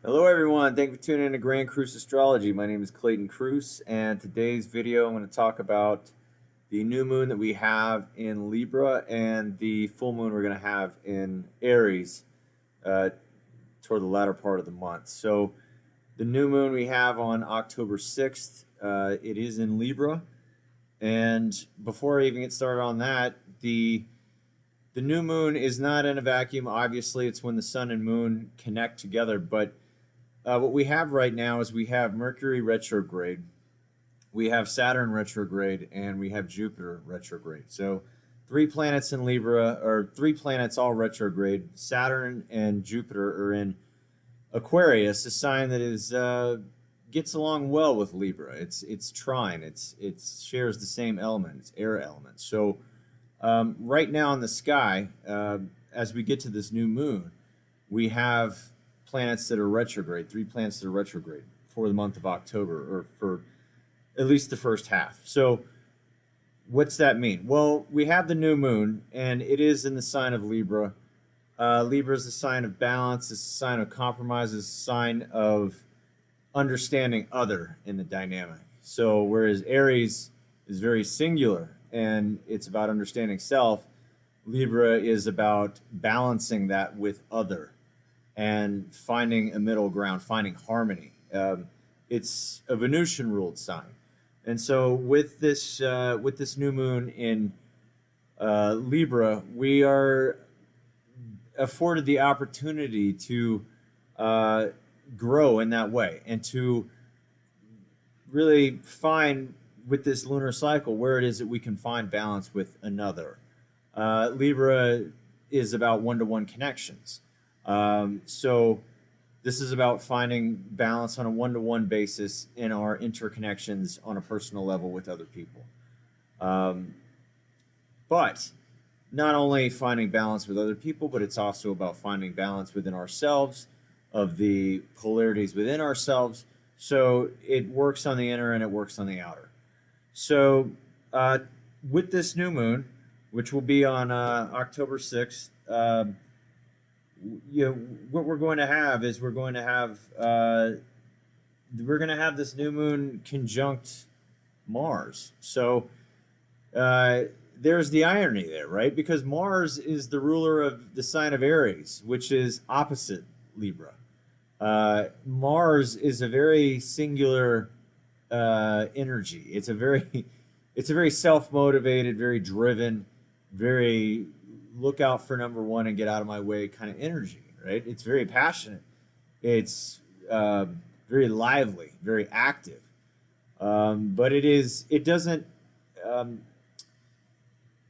Hello, everyone. Thank you for tuning in to Grand Cruise Astrology. My name is Clayton Cruz, and today's video I'm going to talk about the new moon that we have in Libra and the full moon we're going to have in Aries uh, toward the latter part of the month. So, the new moon we have on October 6th, it is in Libra. And before I even get started on that, the new moon is not in a vacuum. Obviously, it's when the sun and moon connect together, but what we have right now is we have Mercury retrograde, we have Saturn retrograde, and we have Jupiter retrograde. So, three planets in Libra, or three planets all retrograde. Saturn and Jupiter are in Aquarius, a sign that is gets along well with Libra. It's trine. It shares the same element. It's air element. So, right now in the sky, as we get to this new moon, we have planets that are retrograde, three planets that are retrograde for the month of October, or for at least the first half. So, what's that mean? Well, we have the new moon, and it is in the sign of Libra. Libra is a sign of balance, it's a sign of compromise, it's a sign of understanding other in the dynamic. So, whereas Aries is very singular and it's about understanding self, Libra is about balancing that with other and finding a middle ground, finding harmony. It's a Venusian ruled sign, and so with this new moon in Libra, we are afforded the opportunity to uh, grow in that way and to really find with this lunar cycle where it is that we can find balance with another. Libra is about one-to-one connections. So this is about finding balance on a one-to-one basis in our interconnections on a personal level with other people. Um, but not only finding balance with other people, but it's also about finding balance within ourselves, of the polarities within ourselves. So it works on the inner and it works on the outer. So uh, with this new moon, which will be on October 6th, what we're going to have is we're going to have this new moon conjunct Mars. So uh, there's the irony there, right? Because Mars is the ruler of the sign of Aries, which is opposite Libra. Mars is a very singular energy. It's a very self-motivated, very driven, very look out for number one and get out of my way kind of energy, right? It's very passionate. It's very lively, very active. But it doesn't, um,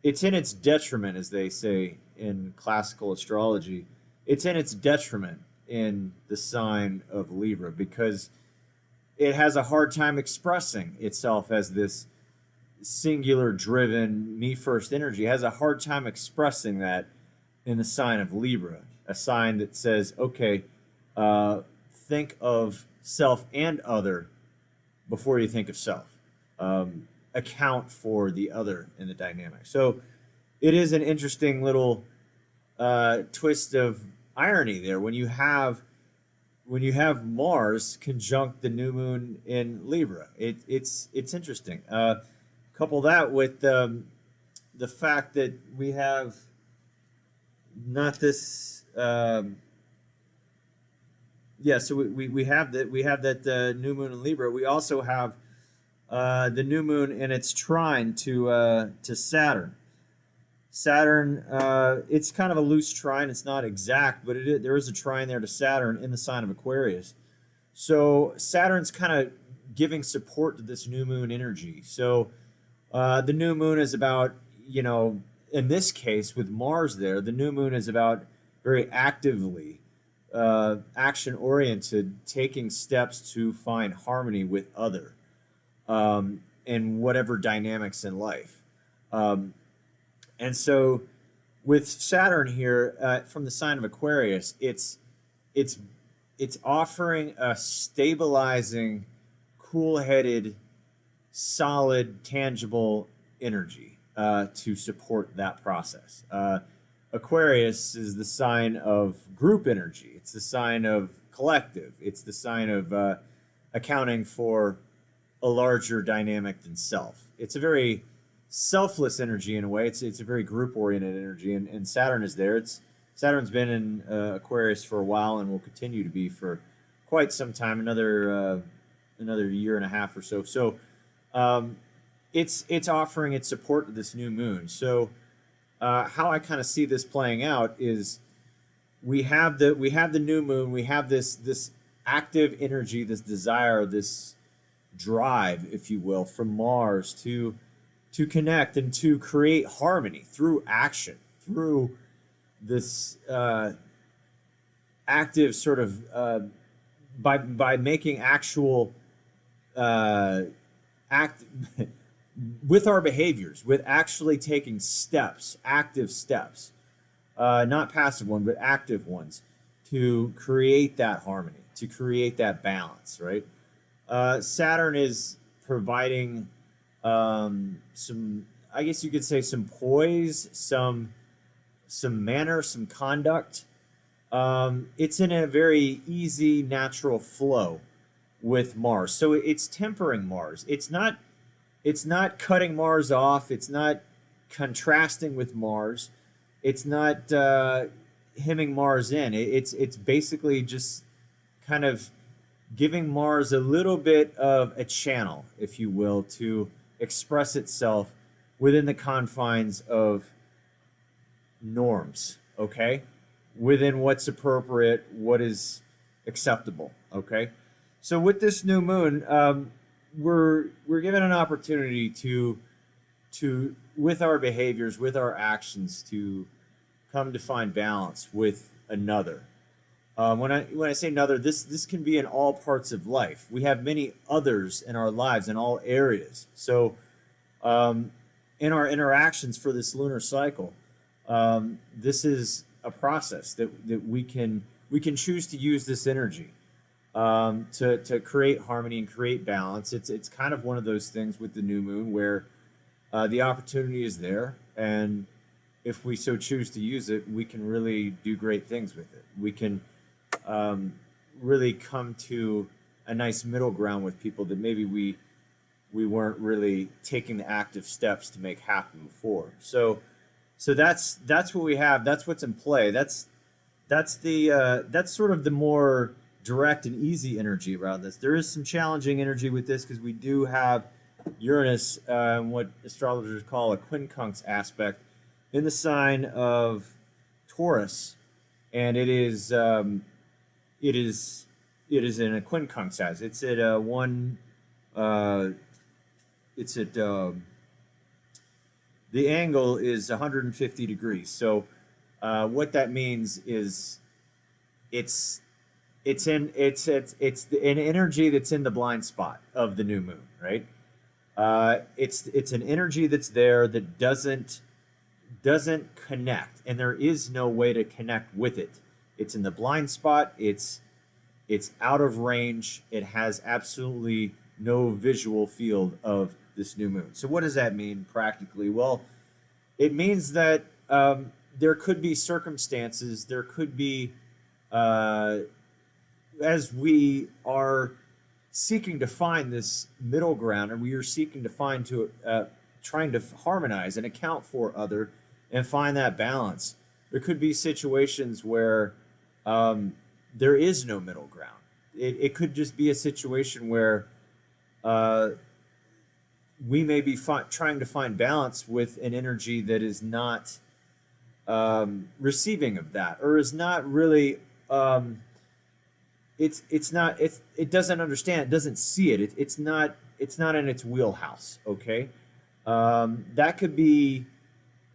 it's in its detriment, as they say in classical astrology. It's in its detriment in the sign of Libra because it has a hard time expressing itself as this singular driven me first energy. It has a hard time expressing that in the sign of Libra, a sign that says, okay, think of self and other before you think of self. Account for the other in the dynamic. So it is an interesting little twist of irony there when you have Mars conjunct the new moon in Libra. It's interesting. Couple that with the fact that we have not this. Yeah, so we have that new moon in Libra. We also have the new moon in its trine to Saturn. Saturn, it's kind of a loose trine. It's not exact, but there is a trine there to Saturn in the sign of Aquarius. So Saturn's kind of giving support to this new moon energy. So the new moon is about, in this case with Mars there, the new moon is about very actively action oriented, taking steps to find harmony with other in whatever dynamics in life. And so with Saturn here from the sign of Aquarius, it's it's offering a stabilizing, cool-headed, solid, tangible energy to support that process. Aquarius is the sign of group energy. It's the sign of collective. It's the sign of accounting for a larger dynamic than self. It's a very selfless energy in a way. It's a very group oriented energy, and Saturn is there. Saturn's been in Aquarius for a while and will continue to be for quite some time, another year and a half or so. So it's offering its support to this new moon. So how I kind of see this playing out is we have the new moon, we have this active energy, this desire, this drive, if you will, from Mars to connect and to create harmony through action, through this active sort of by making actual act with our behaviors, with actually taking steps, active steps, not passive ones, but active ones, to create that harmony, to create that balance, right? Saturn is providing some, I guess you could say, some poise, some manner, some conduct. It's in a very easy, natural flow with Mars. So it's tempering Mars. It's not cutting Mars off. It's not contrasting with Mars. It's not hemming Mars in. It's basically just kind of giving Mars a little bit of a channel, if you will, to express itself within the confines of norms, okay? Within what's appropriate, what is acceptable, okay? So with this new moon, we're given an opportunity to with our behaviors, with our actions, to come to find balance with another. When I say another, this can be in all parts of life. We have many others in our lives in all areas. So in our interactions for this lunar cycle, this is a process that we can choose to use this energy to create harmony and create balance. It's kind of one of those things with the new moon where the opportunity is there, and if we so choose to use it, we can really do great things with it. We can really come to a nice middle ground with people that maybe we weren't really taking the active steps to make happen before. So that's what we have. That's what's in play. That's sort of the more direct and easy energy around this. There is some challenging energy with this because we do have Uranus, what astrologers call a quincunx aspect, in the sign of Taurus, and it is in a quincunx size. It's at one. It's at the angle is 150 degrees. So what that means is it's an energy that's in the blind spot of the new moon, right? It's an energy that's there that doesn't connect, and there is no way to connect with it. It's in the blind spot. It's out of range. It has absolutely no visual field of this new moon. So what does that mean practically? Well, it means that there could be circumstances, there could be, as we are seeking to find this middle ground, and we are seeking to find trying to harmonize and account for other and find that balance, there could be situations where there is no middle ground. It could just be a situation where we may be trying to find balance with an energy that is not receiving of that, or is not really it doesn't understand, it doesn't see it, it's not in its wheelhouse, okay? That could be,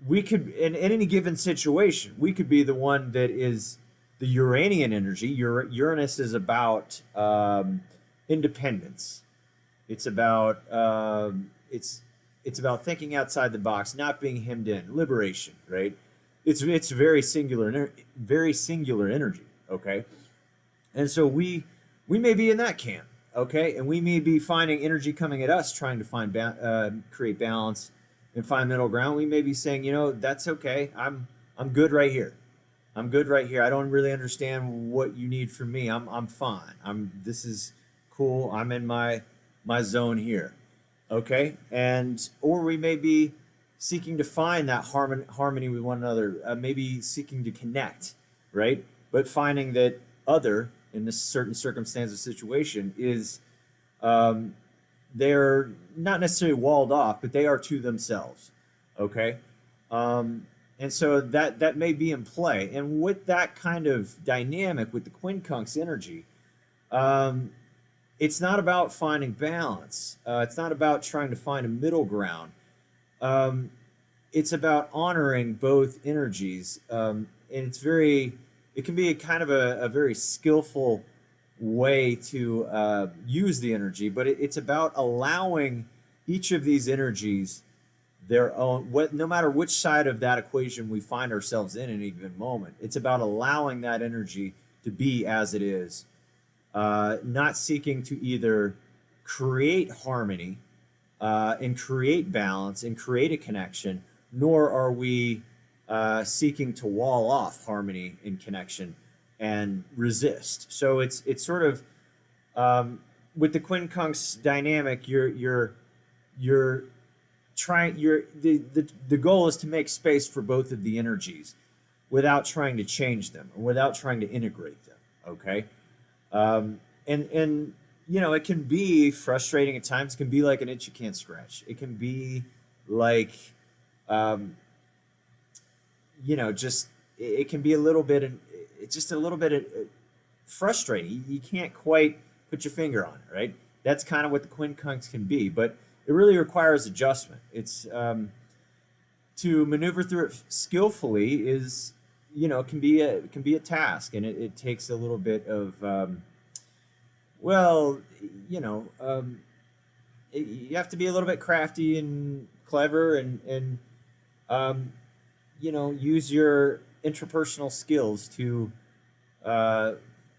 we could, in any given situation, we could be the one that is the Uranian energy. Uranus is about independence. It's about it's about thinking outside the box, not being hemmed in, liberation, right? It's very singular energy, okay? And so we may be in that camp, okay? And we may be finding energy coming at us, trying to find create balance and find middle ground. We may be saying, that's okay. I'm good right here. I'm good right here. I don't really understand what you need from me. I'm fine. This is cool. I'm in my zone here. Okay? And or we may be seeking to find that harmony with one another, maybe seeking to connect, right? But finding that other in this certain circumstance or situation is um, they're not necessarily walled off, but they are to themselves. Okay, um, and so that may be in play. And with that kind of dynamic, with the quincunx energy, um, it's not about finding balance. It's not about trying to find a middle ground. Um, it's about honoring both energies, and it can be a kind of a very skillful way to use the energy, but it's about allowing each of these energies their own, no matter which side of that equation we find ourselves in any given moment. It's about allowing that energy to be as it is, not seeking to either create harmony and create balance and create a connection, nor are we seeking to wall off harmony and connection and resist. So it's sort of with the quincunx dynamic, you're trying the goal is to make space for both of the energies without trying to change them or without trying to integrate them. Okay, and you know, it can be frustrating at times. It can be like an itch you can't scratch. It can be like um, you know, just it can be a little bit, it's just a little bit frustrating. You can't quite put your finger on it, right? That's kind of what the quincunx can be, but it really requires adjustment. It's to maneuver through it skillfully is, you know, can be a task, and it takes a little bit of well, you know, you have to be a little bit crafty and clever, and um, you know, use your interpersonal skills to uh,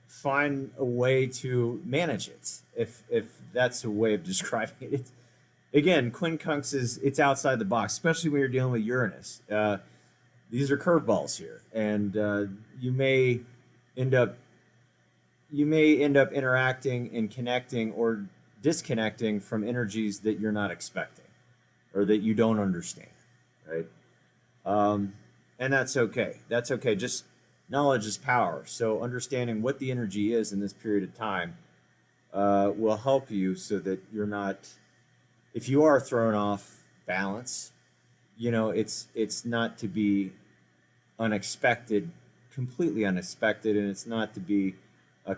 find a way to manage it, if that's a way of describing it. It's, again, quincunx is it's outside the box, especially when you're dealing with Uranus. These are curveballs here, and you may end up interacting and connecting or disconnecting from energies that you're not expecting or that you don't understand, right? Um, and that's okay. That's okay. Just knowledge is power. So understanding what the energy is in this period of time will help you so that you're not, if you are thrown off balance, you know, it's not to be unexpected, completely unexpected, and it's not to be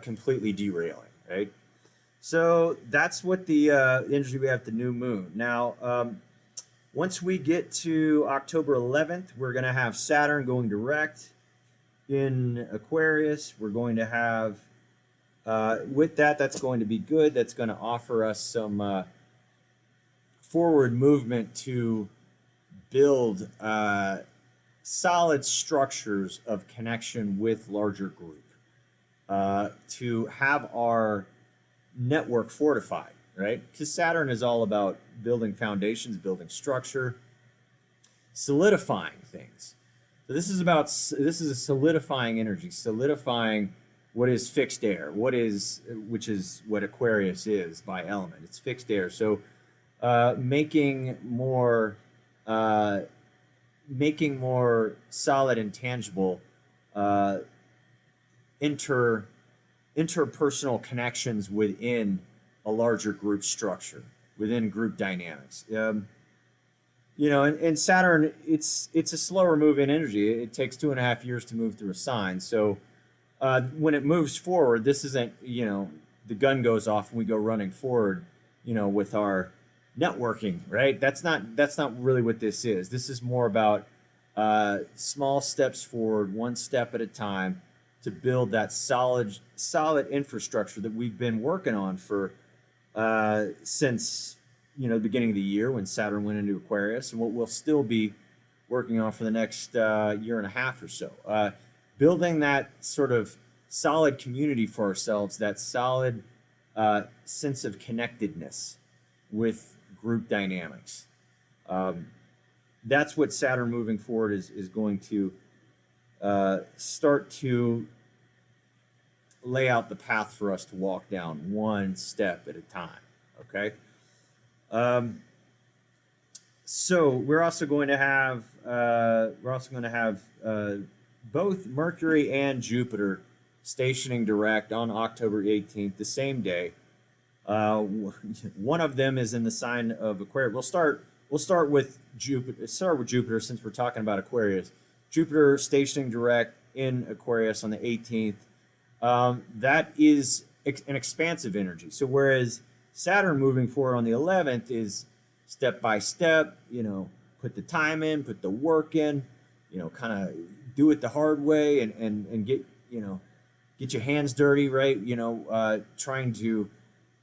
completely derailing, right? So that's what the energy we have the new moon. Now, once we get to October 11th, we're going to have Saturn going direct in Aquarius. We're going to have, with that, that's going to be good. That's going to offer us some forward movement to build solid structures of connection with larger group, to have our network fortified, right? Because Saturn is all about building foundations, building structure, solidifying things. So this is a solidifying energy, solidifying what is fixed air, which is what Aquarius is by element. It's fixed air. So making uh, more solid and tangible uh, interpersonal connections within a larger group structure, within group dynamics. You know, and Saturn, it's a slower moving energy. It takes 2.5 years to move through a sign. So when it moves forward, this isn't, you know, the gun goes off and we go running forward, you know, with our networking, right? That's not really what this is. This is more about small steps forward, one step at a time, to build that solid infrastructure that we've been working on for since, you know, the beginning of the year when Saturn went into Aquarius, and what we'll still be working on for the next year and a half or so. Building that sort of solid community for ourselves, that solid sense of connectedness with group dynamics. That's what Saturn moving forward is going to start to lay out the path for us to walk down one step at a time. Okay. Um, so we're also going to have both Mercury and Jupiter stationing direct on October 18th, the same day. One of them is in the sign of Aquarius. We'll start with Jupiter. Start with Jupiter since we're talking about Aquarius. Jupiter stationing direct in Aquarius on the 18th. That is an expansive energy. So whereas Saturn moving forward on the 11th is step by step, put the time in, put the work in, kind of do it the hard way and get, get your hands dirty, right? Trying to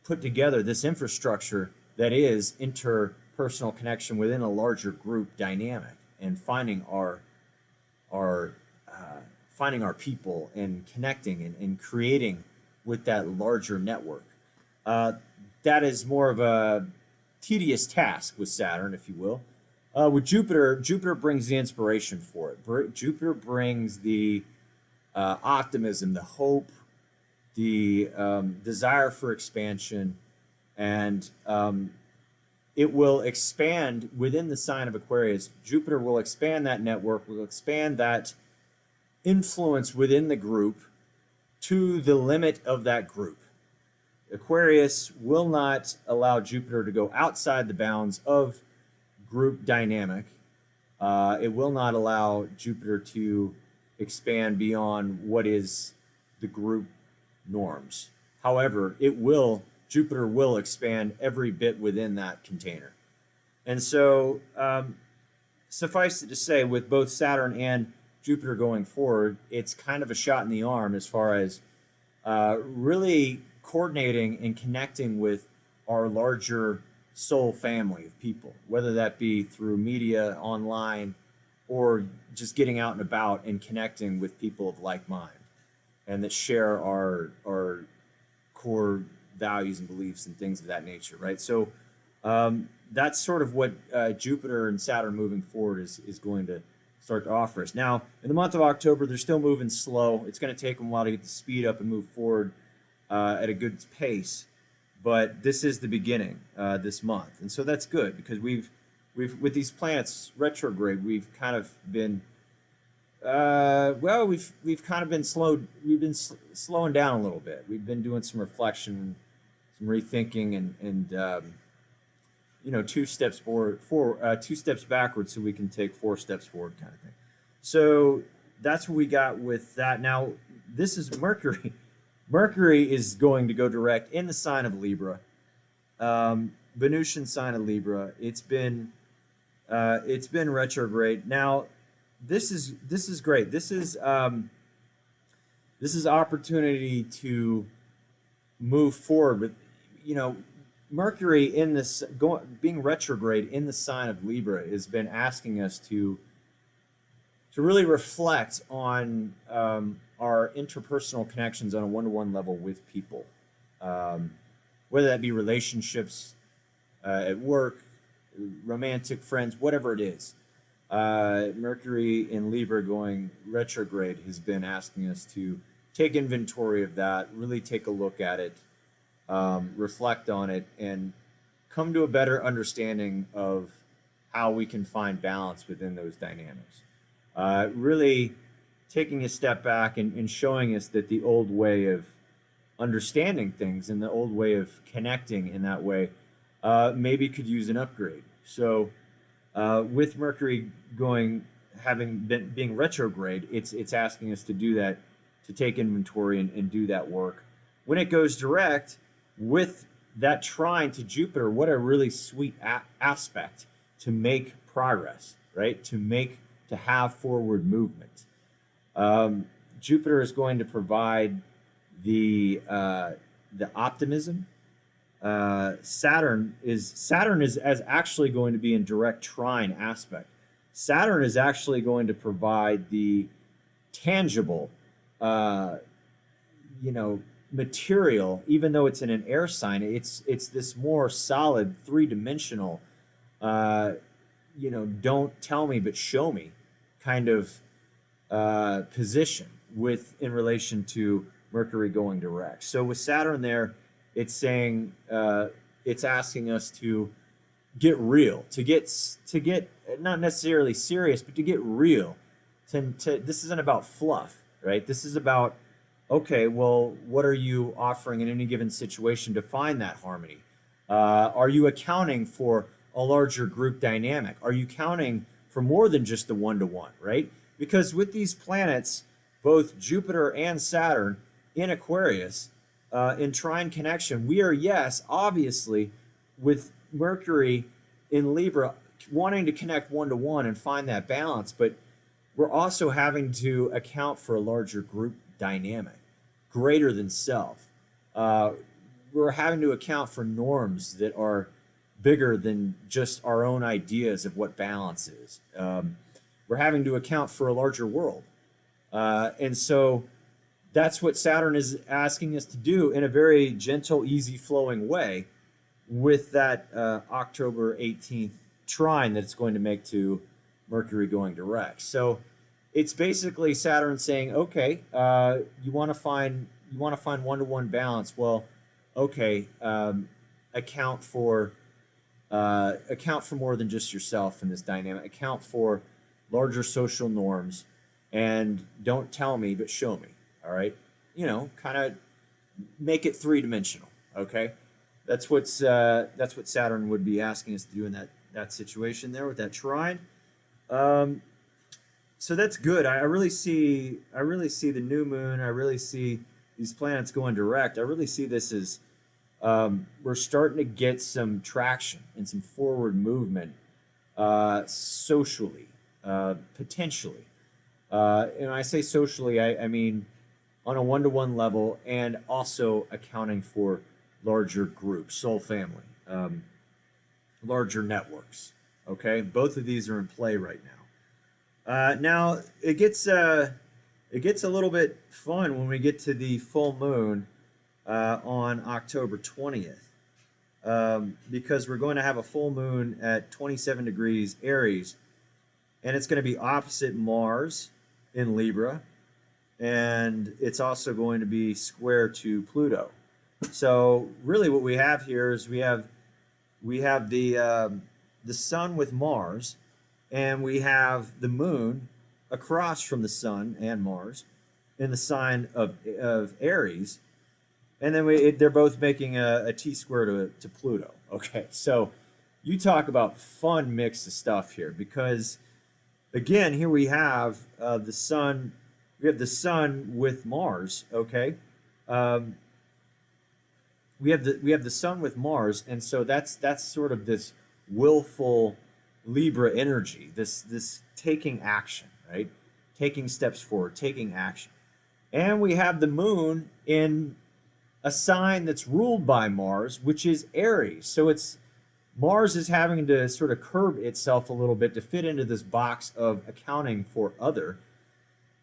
put together this infrastructure that is interpersonal connection within a larger group dynamic and our finding our people and connecting and creating with that larger network. That is more of a tedious task with Saturn, if you will. With Jupiter brings the inspiration for it. Jupiter brings the optimism, the hope, the desire for expansion, and it will expand within the sign of Aquarius. Jupiter will expand that network, will expand that influence within the group to the limit of that group. Aquarius will not allow Jupiter to go outside the bounds of group dynamic. It will not allow Jupiter to expand beyond what is the group norms. However, Jupiter will expand every bit within that container. And so suffice it to say, with both Saturn and Jupiter going forward, it's kind of a shot in the arm as far as really coordinating and connecting with our larger soul family of people, whether that be through media, online, or just getting out and about and connecting with people of like mind and that share our core values and beliefs and things of that nature, right? So that's sort of what Jupiter and Saturn moving forward is going to start to offer us. Now, in the month of October, they're still moving slow. It's going to take them a while to get the speed up and move forward at a good pace. But this is the beginning this month, and so that's good because we've with these planets retrograde, we've kind of been we've kind of been slowing down a little bit. We've been doing some reflection, some rethinking, and two steps forward, two steps backwards, so we can take 4 steps forward, kind of thing. So that's what we got with that. Now, this is Mercury. Mercury is going to go direct in the sign of Libra, Venusian sign of Libra. It's been retrograde. Now, this is great. This is opportunity to move forward with, Mercury in this being retrograde in the sign of Libra has been asking us to really reflect on our interpersonal connections on a one-to-one level with people, whether that be relationships at work, romantic friends, whatever it is. Mercury in Libra going retrograde has been asking us to take inventory of that, really take a look at it, reflect on it, and come to a better understanding of how we can find balance within those dynamics. Really taking a step back and showing us that the old way of understanding things and the old way of connecting in that way maybe could use an upgrade. So with Mercury being retrograde, it's asking us to do that, to take inventory and do that work. When it goes direct with that trine to Jupiter, what a really sweet aspect to make progress, right? To have forward movement. Jupiter is going to provide the optimism. Saturn is actually going to be in direct trine aspect. Saturn is actually going to provide the tangible, material. Even though it's in an air sign, it's this more solid, three-dimensional. Don't tell me but show me kind of position in relation to Mercury going direct. So with Saturn there, it's saying it's asking us to get real, to get not necessarily serious, but to get real. This isn't about fluff, right? This is about, okay, well, what are you offering in any given situation to find that harmony? Are you accounting for a larger group dynamic? Are you counting for more than just the one-to-one, right? Because with these planets, both Jupiter and Saturn in Aquarius, in trine connection, we are, yes, obviously, with Mercury in Libra, wanting to connect one-to-one and find that balance, but we're also having to account for a larger group dynamic, greater than self. We're having to account for norms that are bigger than just our own ideas of what balance is. We're having to account for a larger world. And so that's what Saturn is asking us to do in a very gentle, easy flowing way with that October 18th trine that it's going to make to Mercury going direct. So it's basically Saturn saying, okay, you want to find one-to-one balance. Well, okay, account for more than just yourself in this dynamic. Account for larger social norms, and don't tell me, but show me. All right, kind of make it three-dimensional. Okay, that's what Saturn would be asking us to do in that situation there with that trine. So that's good. I really see the new moon. I really see these planets going direct. I really see this as we're starting to get some traction and some forward movement socially, potentially. And I say socially, I mean on a one-to-one level, and also accounting for larger groups, soul family, larger networks. Okay, both of these are in play right now. Now it gets a little bit fun when we get to the full moon on October 20th, because we're going to have a full moon at 27 degrees Aries, and it's going to be opposite Mars in Libra, and it's also going to be square to Pluto. So really what we have here is we have the sun with Mars, and we have the moon across from the sun and Mars in the sign of Aries, and then they're both making a T-square to Pluto. Okay, so you talk about fun mix of stuff here, because again, here we have the sun. We have the sun with Mars. Okay, we have the sun with Mars, and so that's sort of this willful Libra energy, this taking action, right? Taking steps forward, taking action. And we have the moon in a sign that's ruled by Mars, which is Aries. So Mars is having to sort of curb itself a little bit to fit into this box of accounting for other.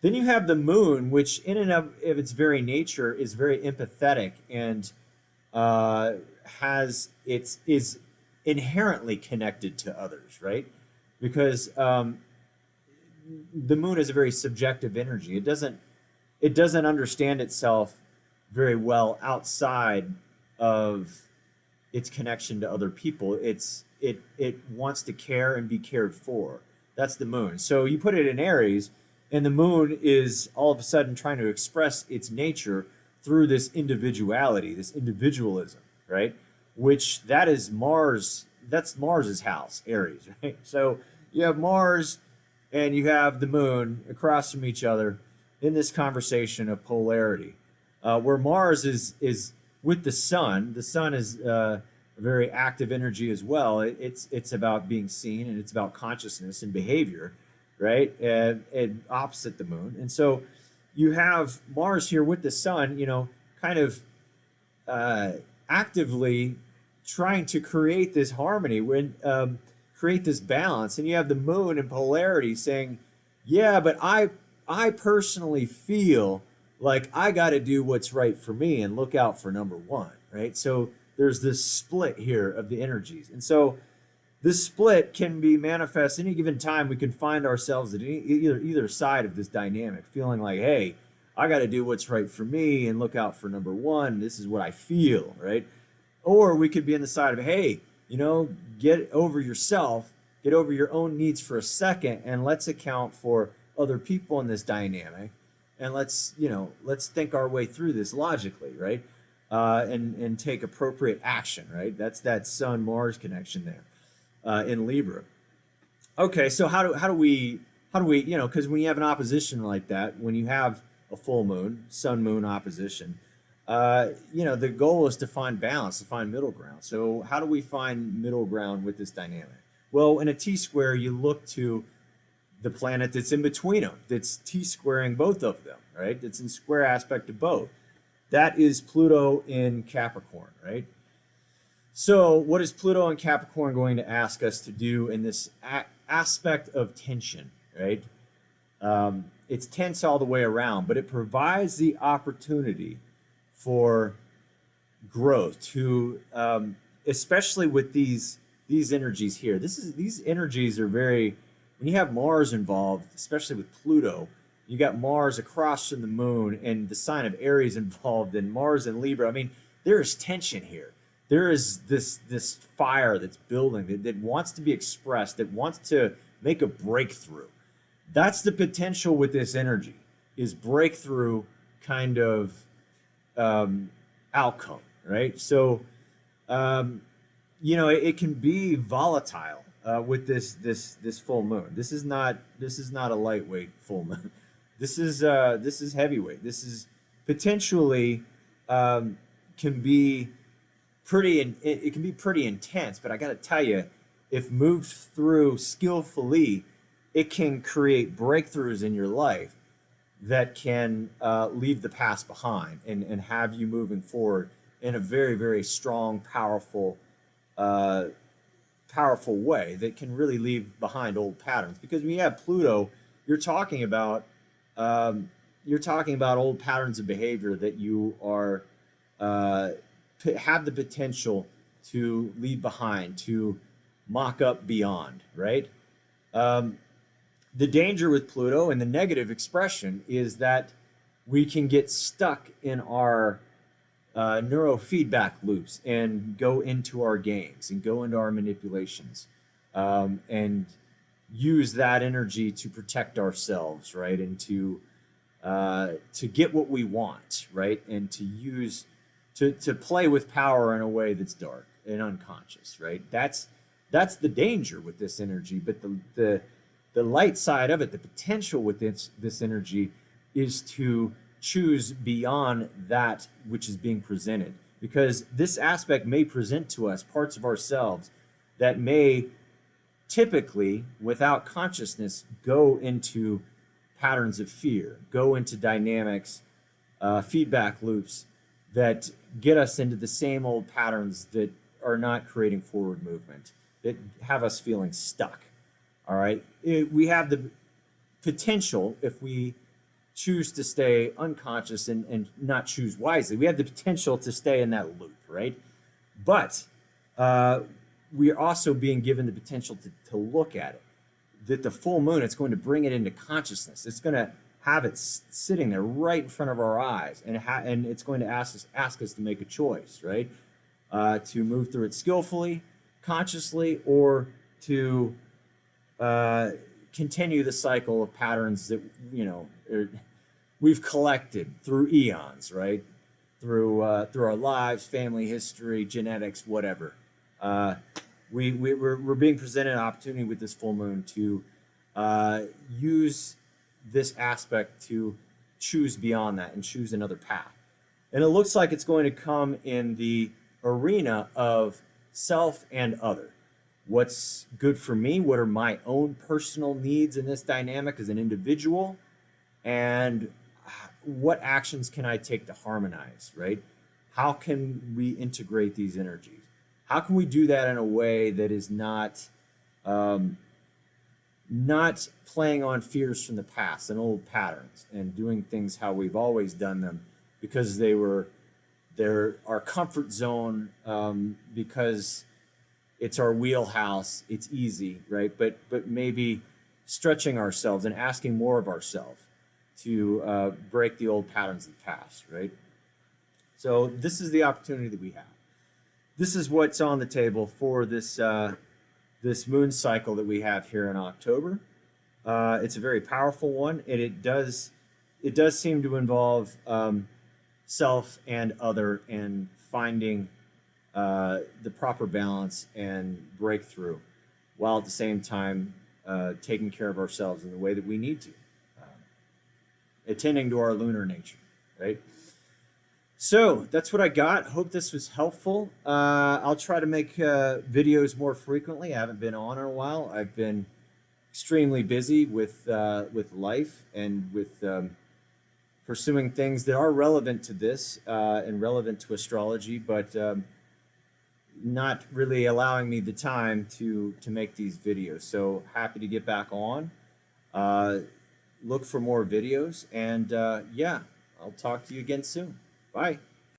Then you have the moon, which in and of its very nature is very empathetic and is inherently connected to others, right? Because the moon is a very subjective energy. It doesn't understand itself very well outside of its connection to other people. It wants to care and be cared for. That's the moon. So you put it in Aries, and the moon is all of a sudden trying to express its nature through this individuality, this individualism, right? Which that is Mars. That's Mars's house, Aries, right? So you have Mars and you have the moon across from each other in this conversation of polarity, where Mars is with the sun. The sun is a very active energy as well. It's about being seen, and it's about consciousness and behavior, right? And opposite the moon. And so you have Mars here with the sun, kind of actively trying to create this harmony, create this balance. And you have the moon in polarity saying, yeah, but I personally feel like I got to do what's right for me and look out for number one, right? So there's this split here of the energies. And so This split can be manifest any given time. We can find ourselves at either side of this dynamic, feeling like, hey, I got to do what's right for me and look out for number one. This is what I feel, right? Or we could be on the side of, hey, get over yourself, get over your own needs for a second, and let's account for other people in this dynamic, and let's think our way through this logically, right? And take appropriate action, right? That's that Sun Mars connection there in Libra. Okay, so how do we because when you have an opposition like that, when you have a full moon, Sun Moon opposition, the goal is to find balance, to find middle ground. So how do we find middle ground with this dynamic? Well, in a T-square, you look to the planet that's in between them, that's T-squaring both of them, right? That's in square aspect to both. That is Pluto in Capricorn, right? So what is Pluto in Capricorn going to ask us to do in this aspect of tension, right? It's tense all the way around, but it provides the opportunity for growth to, especially with these energies here. These energies are very, when you have Mars involved, especially with Pluto, you got Mars across from the moon and the sign of Aries involved, and Mars and Libra. I mean, there is tension here. There is this fire that's building that wants to be expressed, that wants to make a breakthrough. That's the potential with this energy, is breakthrough kind of outcome, right? So, it can be volatile with this full moon. This is not a lightweight full moon. This is heavyweight. This is potentially can be it can be pretty intense. But I got to tell you, if moved through skillfully, it can create breakthroughs in your life that can leave the past behind and have you moving forward in a very, very strong, powerful way that can really leave behind old patterns. Because when you have Pluto, you're talking about old patterns of behavior that you are have the potential to leave behind, to mock up beyond, right? The danger with Pluto and the negative expression is that we can get stuck in our neurofeedback loops and go into our games and go into our manipulations and use that energy to protect ourselves, right? And to get what we want, right? And to play with power in a way that's dark and unconscious, right? That's the danger with this energy. But the light side of it, the potential with this energy, is to choose beyond that which is being presented, because this aspect may present to us parts of ourselves that may typically, without consciousness, go into patterns of fear, go into dynamics, feedback loops that get us into the same old patterns that are not creating forward movement, that have us feeling stuck. All right, we have the potential, if we choose to stay unconscious and not choose wisely, we have the potential to stay in that loop, right? But we are also being given the potential to look at it. That the full moon, it's going to bring it into consciousness. It's going to have it sitting there right in front of our eyes, and it's going to ask us to make a choice, right? To move through it skillfully, consciously, or to continue the cycle of patterns that we've collected through eons, right? Through our lives, family history, genetics, whatever. We're being presented an opportunity with this full moon to use this aspect to choose beyond that and choose another path. And it looks like it's going to come in the arena of self and other. What's good for me? What are my own personal needs in this dynamic as an individual? And what actions can I take to harmonize, right? How can we integrate these energies? How can we do that in a way that is not playing on fears from the past and old patterns and doing things how we've always done them because they're our comfort zone, because it's our wheelhouse, it's easy, right? But maybe stretching ourselves and asking more of ourselves to break the old patterns of the past, right? So this is the opportunity that we have. This is what's on the table for this moon cycle that we have here in October. It's a very powerful one, and it does seem to involve self and other, and finding the proper balance and breakthrough, while at the same time taking care of ourselves in the way that we need to, attending to our lunar nature, right? So that's what I got. Hope this was helpful. I'll try to make videos more frequently. I haven't been on in a while. I've been extremely busy with life and with pursuing things that are relevant to this and relevant to astrology, but not really allowing me the time to make these videos. So happy to get back on. Look for more videos, and yeah, I'll talk to you again soon. Bye.